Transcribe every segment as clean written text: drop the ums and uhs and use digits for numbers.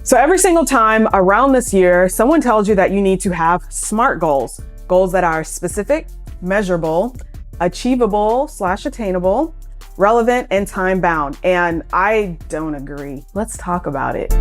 So every single time around this year, someone tells you that you need to have SMART goals, goals that are specific, measurable, achievable/attainable, relevant, and time bound. And I don't agree. Let's talk about it.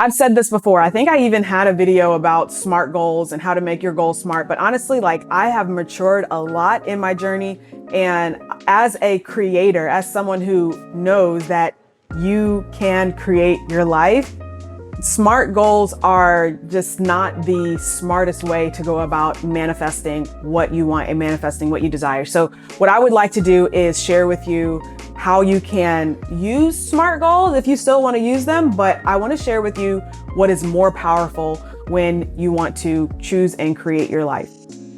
I've said this before. I think I even had a video about SMART goals and how to make your goals SMART. But honestly, I have matured a lot in my journey. And as a creator, as someone who knows that you can create your life, SMART goals are just not the smartest way to go about manifesting what you want and manifesting what you desire. So what I would like to do is share with you how you can use SMART goals if you still want to use them, but I want to share with you what is more powerful when you want to choose and create your life.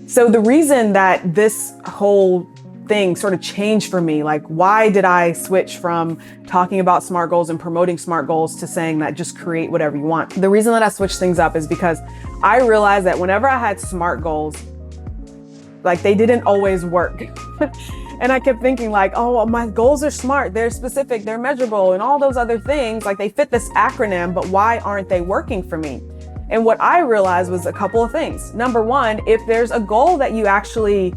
So the reason that this whole thing sort of changed for me, why did I switch from talking about SMART goals and promoting SMART goals to saying that just create whatever you want? The reason that I switched things up is because I realized that whenever I had SMART goals, they didn't always work. And I kept thinking oh, well, my goals are SMART, they're specific, they're measurable, and all those other things, they fit this acronym, but why aren't they working for me? And what I realized was a couple of things. Number one, if there's a goal that you actually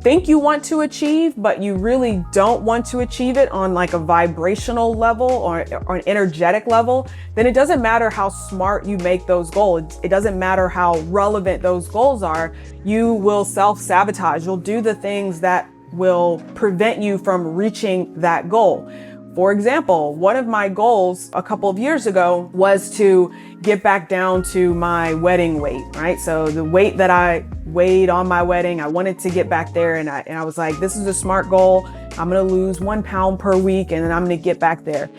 think you want to achieve, but you really don't want to achieve it on a vibrational level or an energetic level, then it doesn't matter how smart you make those goals. It doesn't matter how relevant those goals are. You will self-sabotage. You'll do the things that will prevent you from reaching that goal. For example, one of my goals a couple of years ago was to get back down to my wedding weight, right? So the weight that I weighed on my wedding, I wanted to get back there, and I was like, this is a SMART goal. I'm going to lose 1 pound per week, and then I'm going to get back there.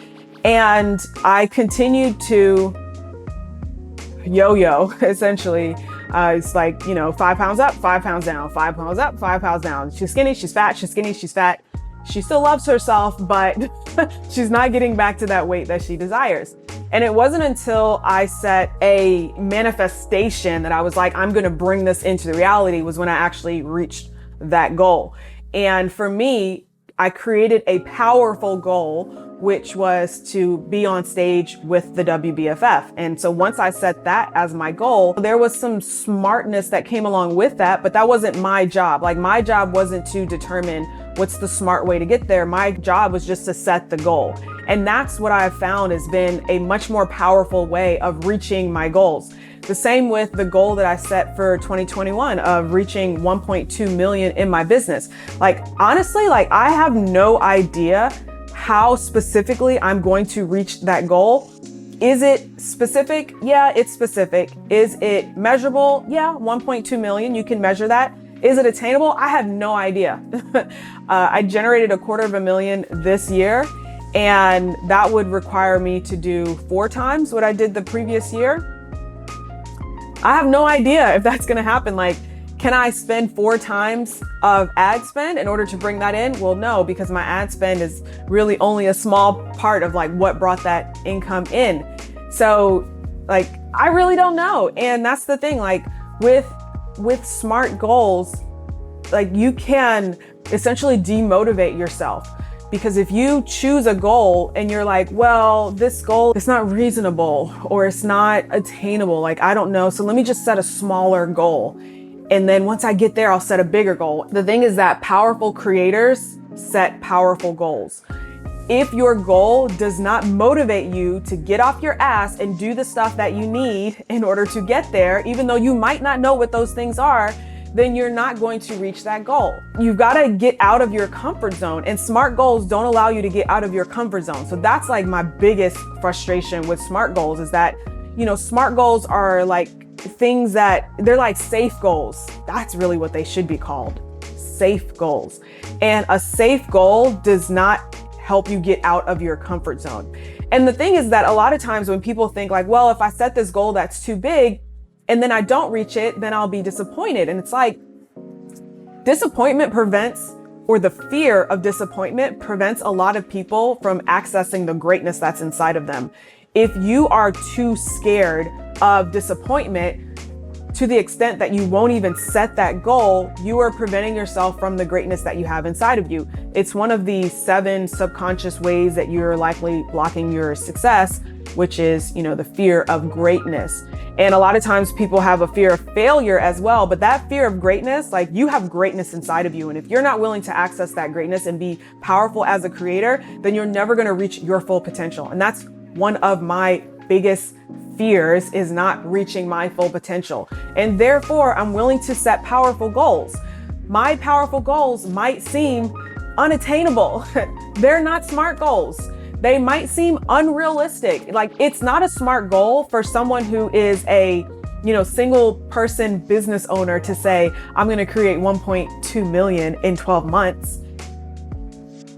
And I continued to yo-yo, essentially. It's 5 pounds up, 5 pounds down, 5 pounds up, 5 pounds down. She's skinny, she's fat, she's skinny, she's fat. She still loves herself, but she's not getting back to that weight that she desires. And it wasn't until I set a manifestation that I was like, I'm going to bring this into the reality, was when I actually reached that goal. And for me, I created a powerful goal, which was to be on stage with the WBFF. And so once I set that as my goal, there was some smartness that came along with that, but that wasn't my job. My job wasn't to determine what's the smart way to get there. My job was just to set the goal. And that's what I've found has been a much more powerful way of reaching my goals. The same with the goal that I set for 2021 of reaching 1.2 million in my business. Honestly, I have no idea how specifically I'm going to reach that goal. Is it specific? Yeah, it's specific. Is it measurable? Yeah, 1.2 million, you can measure that. Is it attainable? I have no idea. I generated $250,000 this year, and that would require me to do 4 times what I did the previous year. I have no idea if that's gonna happen. Can I spend 4 times of ad spend in order to bring that in? Well, no, because my ad spend is really only a small part of what brought that income in. So I really don't know. And that's the thing, with SMART goals, you can essentially demotivate yourself, because if you choose a goal and you're well, this goal is not reasonable or it's not attainable, I don't know, so let me just set a smaller goal. And then once I get there, I'll set a bigger goal. The thing is that powerful creators set powerful goals. If your goal does not motivate you to get off your ass and do the stuff that you need in order to get there, even though you might not know what those things are, then you're not going to reach that goal. You've got to get out of your comfort zone, and SMART goals don't allow you to get out of your comfort zone. So that's my biggest frustration with SMART goals, is that, SMART goals are things that they're safe goals. That's really what they should be called. Safe goals. And a safe goal does not help you get out of your comfort zone. And the thing is that a lot of times when people think well, if I set this goal that's too big and then I don't reach it, then I'll be disappointed. And it's disappointment prevents, or the fear of disappointment prevents a lot of people from accessing the greatness that's inside of them. If you are too scared of disappointment, to the extent that you won't even set that goal, you are preventing yourself from the greatness that you have inside of you. It's one of the 7 subconscious ways that you're likely blocking your success, which is, the fear of greatness. And a lot of times people have a fear of failure as well, but that fear of greatness, like, you have greatness inside of you. And if you're not willing to access that greatness and be powerful as a creator, then you're never going to reach your full potential. And that's one of my biggest fears, is not reaching my full potential. And therefore, I'm willing to set powerful goals. My powerful goals might seem unattainable. They're not SMART goals. They might seem unrealistic. Like, it's not a SMART goal for someone who is a, single person business owner to say, I'm going to create 1.2 million in 12 months.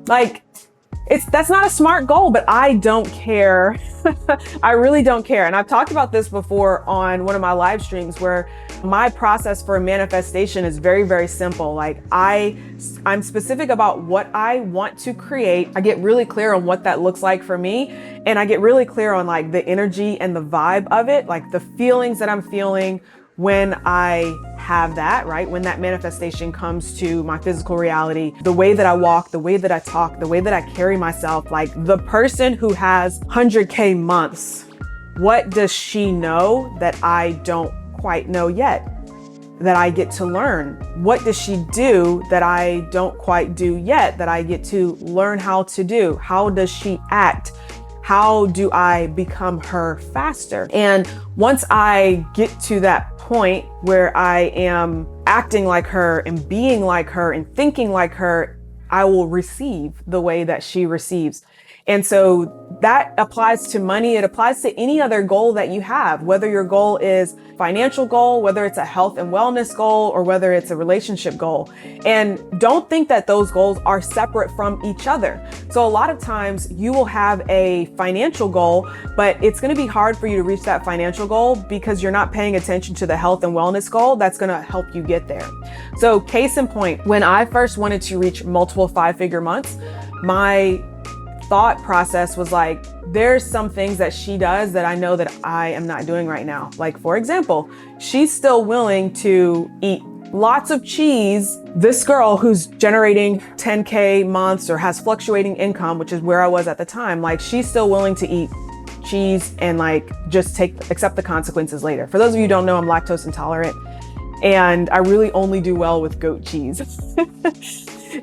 Like, that's not a SMART goal, but I don't care. I really don't care. And I've talked about this before on one of my live streams, where my process for manifestation is very, very simple. Like, I'm specific about what I want to create. I get really clear on what that looks like for me. And I get really clear on like the energy and the vibe of it, like the feelings that I'm feeling when I have that, right? When that manifestation comes to my physical reality, the way that I walk, the way that I talk, the way that I carry myself, like the person who has 100K months, what does she know that I don't quite know yet, that I get to learn? What does she do that I don't quite do yet, that I get to learn how to do? How does she act? How do I become her faster? And once I get to that point where I am acting like her and being like her and thinking like her, I will receive the way that she receives. And so that applies to money. It applies to any other goal that you have, whether your goal is financial goal, whether it's a health and wellness goal, or whether it's a relationship goal. And don't think that those goals are separate from each other. So a lot of times you will have a financial goal, but it's going to be hard for you to reach that financial goal because you're not paying attention to the health and wellness goal that's going to help you get there. So case in point, when I first wanted to reach multiple 5-figure months, my thought process was like, there's some things that she does that I know that I am not doing right now. Like, for example, she's still willing to eat lots of cheese. This girl who's generating 10K months or has fluctuating income, which is where I was at the time, like, she's still willing to eat cheese and like just accept the consequences later. For those of you who don't know, I'm lactose intolerant and I really only do well with goat cheese.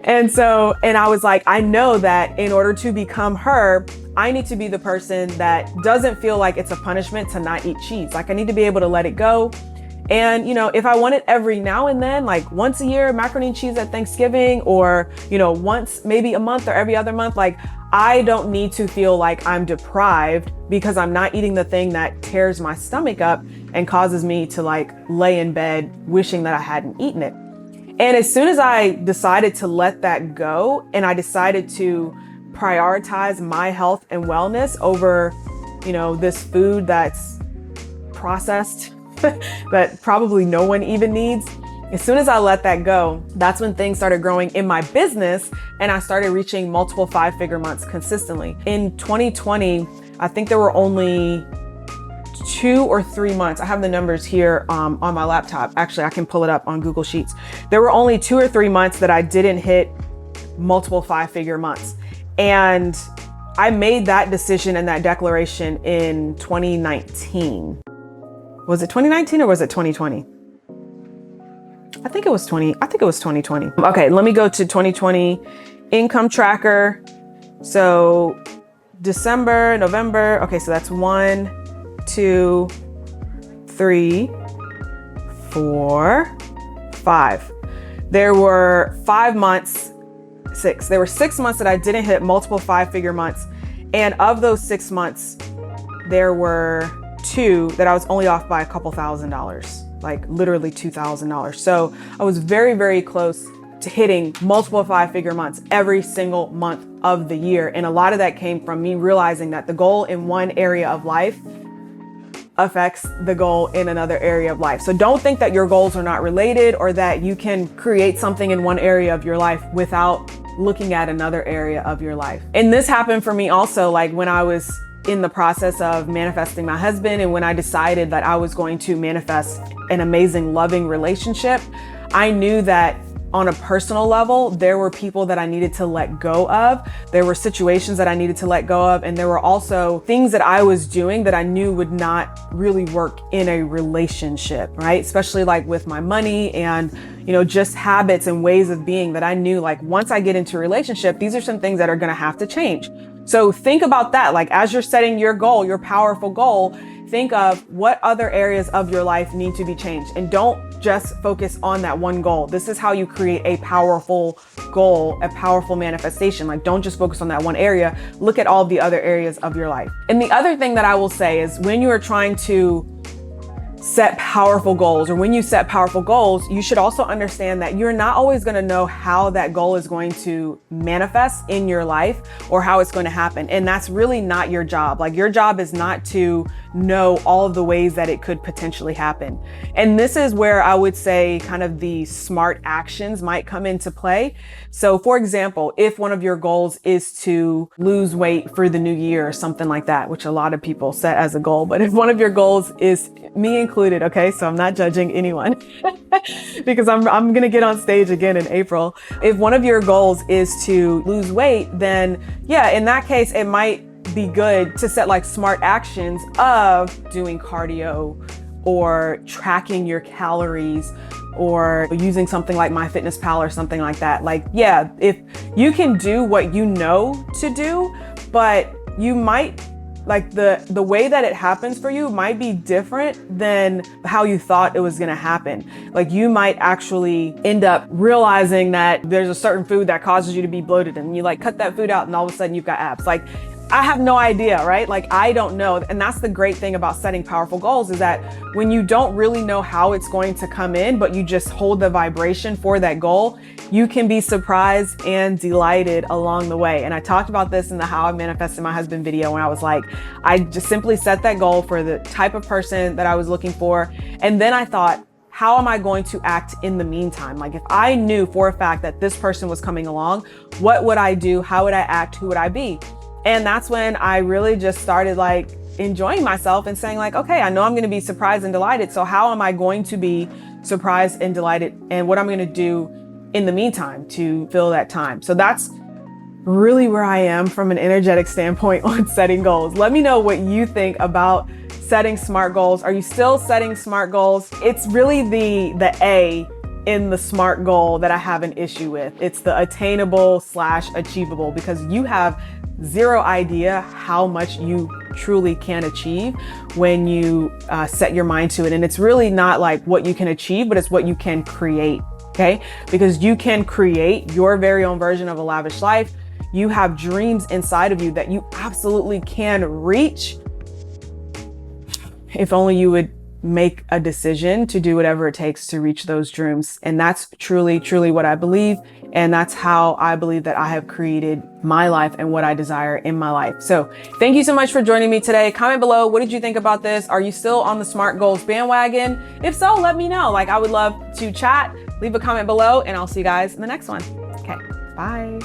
And I was like, I know that in order to become her, I need to be the person that doesn't feel like it's a punishment to not eat cheese. Like, I need to be able to let it go. And, if I want it every now and then, like once a year, macaroni and cheese at Thanksgiving, or, once, maybe a month or every other month, like, I don't need to feel like I'm deprived because I'm not eating the thing that tears my stomach up and causes me to like lay in bed wishing that I hadn't eaten it. And as soon as I decided to let that go and I decided to prioritize my health and wellness over, this food that's processed that probably no one even needs, as soon as I let that go, that's when things started growing in my business and I started reaching multiple 5-figure months consistently. In 2020, I think there were only 2 or 3 months. I have the numbers here on my laptop. Actually, I can pull it up on Google Sheets. There were only 2 or 3 months that I didn't hit multiple 5-figure months. And I made that decision and that declaration in 2019. Was it 2019 or was it 2020? I think it was 2020. Okay, let me go to 2020 income tracker. So December, November. Okay, so that's 1, 2, 3, 4, 5. There were 5 months, 6. There were 6 months that I didn't hit multiple 5-figure months. And of those 6 months, there were 2 that I was only off by a couple $1,000, like literally $2,000. So I was very, very close to hitting multiple 5-figure months every single month of the year. And a lot of that came from me realizing that the goal in one area of life affects the goal in another area of life. So don't think that your goals are not related or that you can create something in one area of your life without looking at another area of your life. And this happened for me also, like when I was in the process of manifesting my husband, and when I decided that I was going to manifest an amazing, loving relationship, I knew that on a personal level, there were people that I needed to let go of. There were situations that I needed to let go of. And there were also things that I was doing that I knew would not really work in a relationship, right? Especially like with my money and, just habits and ways of being that I knew, like, once I get into a relationship, these are some things that are going to have to change. So think about that. Like, as you're setting your goal, your powerful goal, think of what other areas of your life need to be changed, and don't just focus on that one goal. This is how you create a powerful goal, a powerful manifestation. Like, don't just focus on that one area. Look at all the other areas of your life. And the other thing that I will say is, when you are trying to set powerful goals, or when you set powerful goals, you should also understand that you're not always going to know how that goal is going to manifest in your life or how it's going to happen. And that's really not your job. Like, your job is not to know all of the ways that it could potentially happen. And this is where I would say kind of the SMART actions might come into play. So for example, if one of your goals is to lose weight for the new year or something like that, which a lot of people set as a goal, but if one of your goals is, me included, okay, so I'm not judging anyone because I'm going to get on stage again in April. If one of your goals is to lose weight, then yeah, in that case, it might be good to set like SMART actions of doing cardio or tracking your calories or using something like MyFitnessPal or something like that. Like, yeah, if you can do what you know to do, but you might, like, the way that it happens for you might be different than how you thought it was going to happen. Like, you might actually end up realizing that there's a certain food that causes you to be bloated, and you like cut that food out and all of a sudden you've got abs. Like, I have no idea, right? Like, I don't know. And that's the great thing about setting powerful goals, is that when you don't really know how it's going to come in, but you just hold the vibration for that goal, you can be surprised and delighted along the way. And I talked about this in the How I Manifested My Husband video, when I was like, I just simply set that goal for the type of person that I was looking for. And then I thought, how am I going to act in the meantime? Like, if I knew for a fact that this person was coming along, what would I do? How would I act? Who would I be? And that's when I really just started like enjoying myself and saying like, okay, I know I'm going to be surprised and delighted. So how am I going to be surprised and delighted? And what I'm going to do in the meantime to fill that time. So that's really where I am from an energetic standpoint on setting goals. Let me know what you think about setting SMART goals. Are you still setting SMART goals? It's really the A in the SMART goal that I have an issue with. It's the attainable/achievable, because you have zero idea how much you truly can achieve when you set your mind to it. And it's really not like what you can achieve, but it's what you can create. Okay. Because you can create your very own version of a lavish life. You have dreams inside of you that you absolutely can reach, if only you would make a decision to do whatever it takes to reach those dreams. And that's truly, truly what I believe. And that's how I believe that I have created my life and what I desire in my life. So thank you so much for joining me today. Comment below. What did you think about this? Are you still on the SMART goals bandwagon? If so, let me know. Like, I would love to chat. Leave a comment below, and I'll see you guys in the next one. Okay, bye.